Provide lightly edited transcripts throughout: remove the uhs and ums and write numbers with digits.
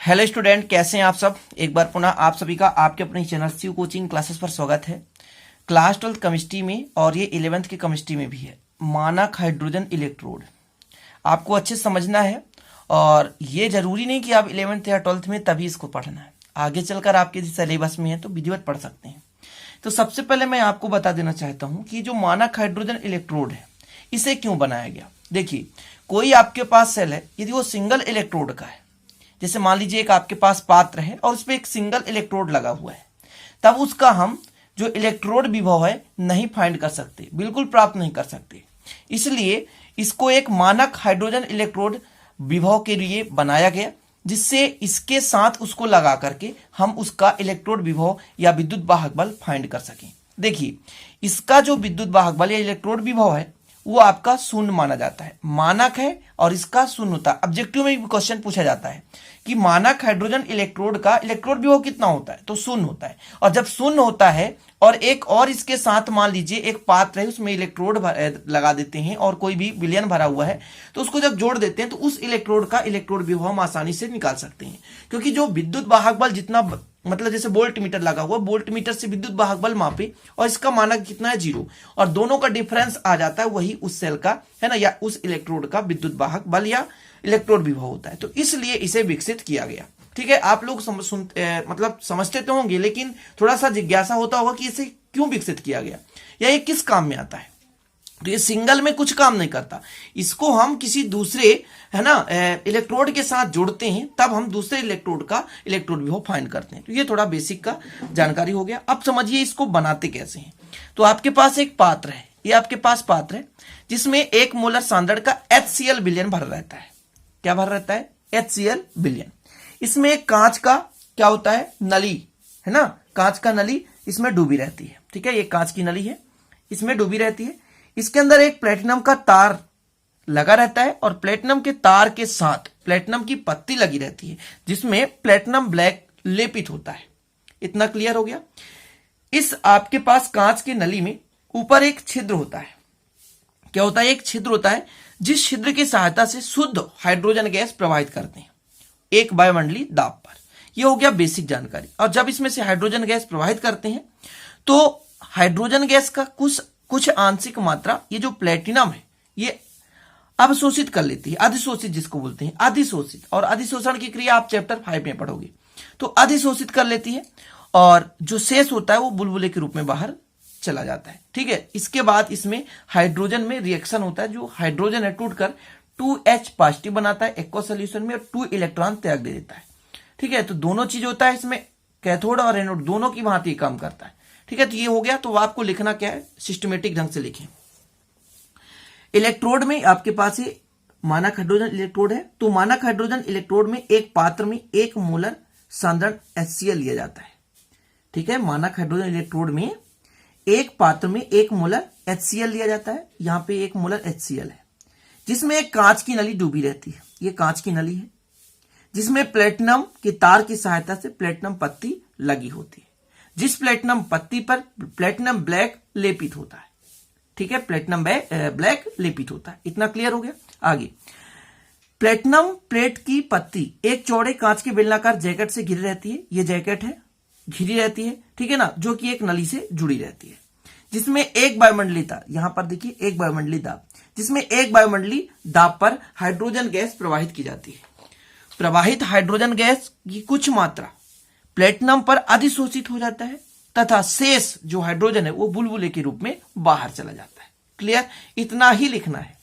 Hello student, कैसे हैं आप सब। एक बार पुनः आप सभी का आपके अपने चैनल शिव कोचिंग क्लासेस पर स्वागत है। क्लास 12 केमिस्ट्री में और ये 11th की केमिस्ट्री में भी है मानक हाइड्रोजन इलेक्ट्रोड। आपको अच्छे से समझना है और ये जरूरी नहीं कि आप 11th या 12th में तभी इसको पढ़ना है, आगे चलकर आपके सिलेबस में है तो विधिवत पढ़ सकते हैं। तो सबसे पहले मैं आपको बता देना चाहता हूँ कि जो मानक हाइड्रोजन इलेक्ट्रोड है इसे क्यों बनाया गया। देखिए, कोई आपके पास सेल है, यदि वो सिंगल इलेक्ट्रोड का है, जैसे मान लीजिए एक आपके पास पात्र है और उसमें एक सिंगल इलेक्ट्रोड लगा हुआ है, तब उसका हम जो इलेक्ट्रोड विभव है नहीं फाइंड कर सकते, बिल्कुल प्राप्त नहीं कर सकते। इसलिए इसको एक मानक हाइड्रोजन इलेक्ट्रोड विभव के लिए बनाया गया, जिससे इसके साथ उसको लगा करके हम उसका इलेक्ट्रोड विभव या विद्युत वाहक बल फाइंड कर सकें। देखिए, इसका जो विद्युत वाहक बल या इलेक्ट्रोड विभव है वो आपका शून्य माना जाता है, मानक है और इसका शून्य होता है। ऑब्जेक्टिव में भी क्वेश्चन पूछा जाता है कि मानक हाइड्रोजन इलेक्ट्रोड का इलेक्ट्रोड विभव कितना होता है, तो शून्य होता है। और जब शून्य होता है और एक और इसके साथ मान लीजिए एक पात्र है, उसमें इलेक्ट्रोड लगा देते हैं और कोई भी विलयन भरा हुआ है, तो उसको जब जोड़ देते हैं तो उस इलेक्ट्रोड का इलेक्ट्रोड विभव हम आसानी से निकाल सकते हैं। क्योंकि जो विद्युत वाहक बल जितना, मतलब जैसे वोल्ट मीटर लगा हुआ, वोल्ट मीटर से विद्युत वाहक बल मापे और इसका मानक कितना है 0, और दोनों का डिफरेंस आ जाता है, वही उस सेल का है ना, या उस इलेक्ट्रोड का विद्युत वाहक बल या इलेक्ट्रोड विभव होता है। तो इसलिए इसे विकसित किया गया। ठीक है, आप लोग मतलब समझते तो होंगे, लेकिन थोड़ा सा जिज्ञासा होता होगा कि इसे क्यों विकसित किया गया या ये किस काम में आता है। तो ये सिंगल में कुछ काम नहीं करता, इसको हम किसी दूसरे है ना इलेक्ट्रोड के साथ जोड़ते हैं, तब हम दूसरे इलेक्ट्रोड का इलेक्ट्रोड विभव फाइंड करते हैं। तो ये थोड़ा बेसिक का जानकारी हो गया। अब समझिए इसको बनाते कैसे हैं। तो आपके पास एक पात्र है, ये आपके पास पात्र है जिसमें 1 मोलर सांद्रण का HCl विलयन भर रहता है। क्या भर रहता है? HCl विलयन। इसमें एक कांच का क्या होता है, नली है ना, कांच का नली इसमें डूबी रहती है। ठीक है, ये कांच की नली है, इसमें डूबी रहती है। इसके अंदर एक प्लेटिनम का तार लगा रहता है और प्लेटिनम के तार के साथ प्लेटिनम की पत्ती लगी रहती है, जिसमें प्लेटिनम ब्लैक लेपित होता है। इतना क्लियर हो गया। इस आपके पास कांच की नली में ऊपर एक छिद्र होता है। क्या होता है? एक छिद्र होता है, जिस छिद्र की सहायता से शुद्ध हाइड्रोजन गैस प्रवाहित करते हैं एक वायुमंडलीय दाब पर। यह हो गया बेसिक जानकारी। और जब इसमें से हाइड्रोजन गैस प्रवाहित करते हैं तो हाइड्रोजन गैस का कुछ आंशिक मात्रा ये जो प्लेटिनम है ये अवशोषित कर लेती है, अधिशोषित जिसको बोलते हैं, अधिशोषित। और अधिशोषण की क्रिया आप चैप्टर 5 में पढ़ोगे। तो अधिशोषित कर लेती है और जो शेष होता है वो बुलबुले के रूप में बाहर चला जाता है। ठीक है, इसके बाद इसमें हाइड्रोजन में रिएक्शन होता है, जो हाइड्रोजन है टूटकर 2H पॉजिटिव बनाता है एक्वस सॉल्यूशन में और 2 इलेक्ट्रॉन त्याग दे देता है। ठीक है, तो दोनों चीज होता है इसमें, कैथोड और एनोड दोनों की भांति काम करता है। ठीक है, तो ये हो गया। तो आपको लिखना क्या है, सिस्टमेटिक ढंग से लिखें। इलेक्ट्रोड में आपके पास ये मानक हाइड्रोजन इलेक्ट्रोड है, तो मानक हाइड्रोजन इलेक्ट्रोड में एक पात्र में 1 मोलर सांद्रण HCl लिया जाता है। ठीक है, मानक हाइड्रोजन इलेक्ट्रोड में एक पात्र में 1 मोलर HCl लिया जाता है। यहां पे 1 मोलर HCl है, जिसमें एक कांच की नली डूबी रहती है। ये कांच की नली है जिसमें प्लेटिनम के तार की सहायता से प्लेटिनम पत्ती लगी होती है, जिस प्लेटिनम पत्ती पर प्लेटिनम ब्लैक लेपित होता है। ठीक है, प्लेटिनम ब्लैक लेपित होता है। इतना क्लियर हो गया। आगे, प्लेटिनम प्लेट की पत्ती एक चौड़े कांच के बेलनाकार जैकेट से घिरी रहती है। ये जैकेट है, घिरी रहती है, ठीक है ना, जो कि एक नली से जुड़ी रहती है, जिसमें एक वायुमंडलीय तार, यहां पर देखिए एक वायुमंडलीय दाब, जिसमें एक वायुमंडलीय दाब पर हाइड्रोजन गैस प्रवाहित की जाती है। प्रवाहित हाइड्रोजन गैस की कुछ मात्रा प्लेटिनम पर अधिशोषित हो जाता है तथा शेष जो हाइड्रोजन है वो बुलबुले के रूप में बाहर चला जाता है। क्लियर? इतना ही लिखना है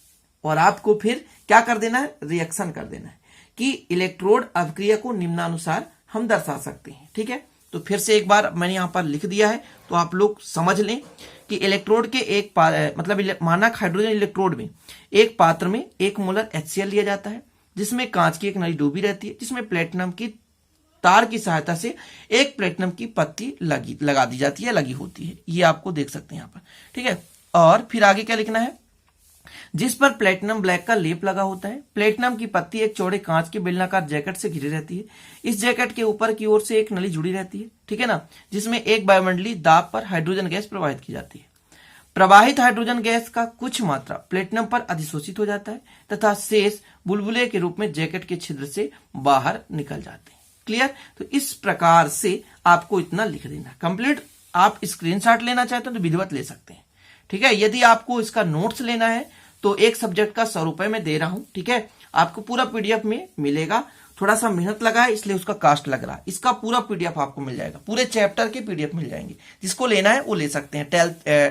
और आपको फिर क्या कर देना है, रिएक्शन कर देना है कि इलेक्ट्रोड अभिक्रिया को निम्नानुसार हम दर्शा सकते हैं। ठीक है, तो फिर से एक बार मैंने यहां पर लिख दिया है, तो आप लोग समझ लें कि इलेक्ट्रोड के मतलब मानक हाइड्रोजन इलेक्ट्रोड में एक पात्र में 1 मोलर HCl लिया जाता है, जिसमें कांच की एक नली डूबी रहती है, जिसमें प्लेटिनम की तार की सहायता से एक प्लेटिनम की पत्ती लगा दी जाती है, लगी होती है। ये आपको देख सकते हैं यहां पर। ठीक है, और फिर आगे क्या लिखना है, जिस पर प्लेटिनम ब्लैक का लेप लगा होता है। प्लेटिनम की पत्ती एक चौड़े कांच के बेलनाकार जैकेट से घिरी रहती है। इस जैकेट के ऊपर की ओर से एक नली जुड़ी रहती है, ठीक है ना, जिसमें एक वायुमंडलीय दाब पर हाइड्रोजन गैस प्रवाहित की जाती है। प्रवाहित हाइड्रोजन गैस का कुछ मात्रा प्लेटिनम पर अधिशोषित हो जाता है तथा शेष बुलबुले के रूप में जैकेट के छिद्र से बाहर निकल जाते हैं। क्लियर? तो इस प्रकार से आपको इतना लिख देना कंप्लीट। आप स्क्रीनशॉट लेना चाहते हैं तो विधिवत ले सकते हैं, ठीक है। यदि आपको इसका नोट्स लेना है तो एक सब्जेक्ट का 100 रुपए में दे रहा हूं, ठीक है। आपको पूरा पीडीएफ में मिलेगा, थोड़ा सा मेहनत लगा है इसलिए उसका कास्ट लग रहा है। इसका पूरा पीडीएफ आपको मिल जाएगा, पूरे चैप्टर के पीडीएफ मिल जाएंगे। जिसको लेना है वो ले सकते हैं,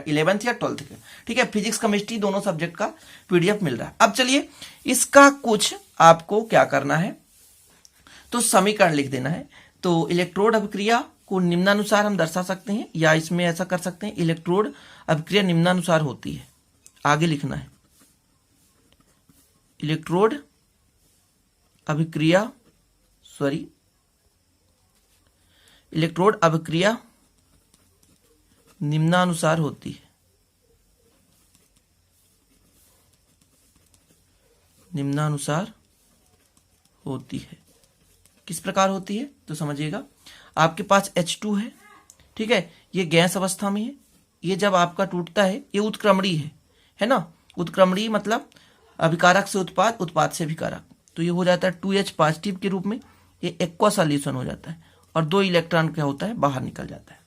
11th या 12th के, ठीक है। फिजिक्स केमिस्ट्री दोनों सब्जेक्ट का पीडीएफ मिल रहा है। अब चलिए इसका कुछ आपको क्या करना है, तो समीकरण लिख देना है। तो इलेक्ट्रोड अभिक्रिया को निम्नानुसार हम दर्शा सकते हैं, या इसमें ऐसा कर सकते हैं, इलेक्ट्रोड अभिक्रिया निम्नानुसार होती है। आगे लिखना है इलेक्ट्रोड अभिक्रिया इलेक्ट्रोड अभिक्रिया निम्नानुसार होती है। निम्नानुसार होती है किस प्रकार होती है तो समझिएगा। आपके पास H2 है, ठीक है, ये गैस अवस्था में है। ये जब आपका टूटता है ये उत्क्रमणीय है ना। उत्क्रमणीय मतलब अभिकारक से उत्पाद, उत्पाद से अभिकारक। तो ये हो जाता है 2H पॉजिटिव के रूप में, ये एक्वा सॉल्यूशन हो जाता है और 2 इलेक्ट्रॉन क्या होता है, बाहर निकल जाता है।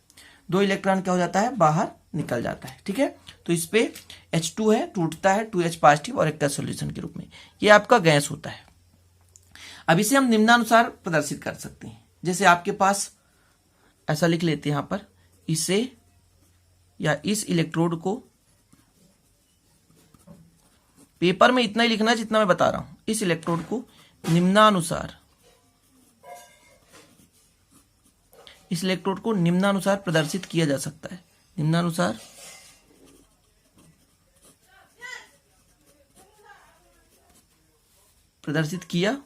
2 इलेक्ट्रॉन क्या हो जाता है, बाहर निकल जाता है, ठीक है। तो इस पे H2 है, टूटता है 2H पॉजिटिव और एक्वा सॉल्यूशन के रूप में, ये आपका गैस होता है। अब इसे हम निम्नानुसार प्रदर्शित कर सकते हैं। जैसे आपके पास ऐसा लिख लेते हैं यहां पर, इसे या इस इलेक्ट्रोड को, पेपर में इतना ही लिखना है जितना मैं बता रहा हूं, इस इलेक्ट्रोड को निम्नानुसार, इस इलेक्ट्रोड को निम्नानुसार प्रदर्शित किया जा सकता है। निम्नानुसार प्रदर्शित किया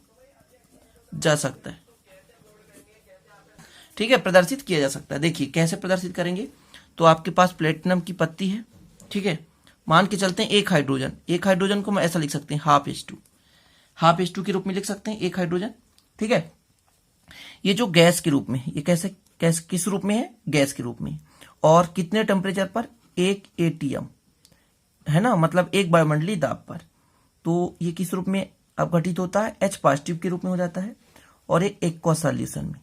जा सकता है, ठीक है, प्रदर्शित किया जा सकता है। देखिए कैसे प्रदर्शित करेंगे, तो आपके पास प्लेटिनम की पत्ती है, ठीक है। मान के चलते हैं एक हाइड्रोजन को मैं ऐसा लिख सकते हैं हाफ H2 के रूप में लिख सकते हैं एक हाइड्रोजन, ठीक है। ये जो गैस के रूप में है, ये कैसे किस रूप में है, गैस के रूप में, और कितने टेम्परेचर पर, 1 atm है ना, मतलब एक वायुमंडलीय दाब पर। तो ये किस रूप में अपघटित होता है, H पॉजिटिव के रूप में हो जाता है, और एक एक्वा सॉल्यूशन में।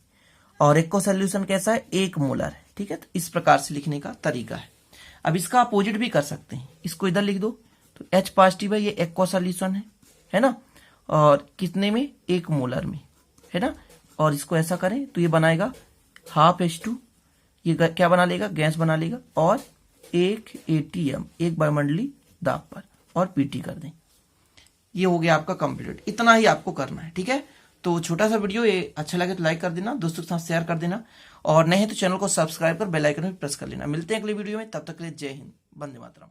और एक्वा सॉल्यूशन कैसा है, 1 मोलर है, ठीक है। तो इस प्रकार से लिखने का तरीका है। अब इसका अपोजिट भी कर सकते हैं, इसको इधर लिख दो, तो H पॉजिटिव है, ये एक्वा सॉल्यूशन है ना, और कितने में, 1 मोलर में, है ना। और इसको ऐसा करें तो ये बनाएगा हाफ H2, ये क्या बना लेगा, गैस बना लेगा, और 1 atm, एक वायुमंडलीय दाब पर, और पीटी कर दें। ये हो गया आपका कंप्लीट। इतना ही आपको करना है, ठीक है। तो छोटा सा वीडियो, ये अच्छा लगे तो लाइक कर देना, दोस्तों के साथ शेयर कर देना, और नहीं तो चैनल को सब्सक्राइब कर बेल आइकन भी प्रेस कर लेना। मिलते हैं अगले वीडियो में, तब तक के लिए जय हिंद, वंदे मातरम।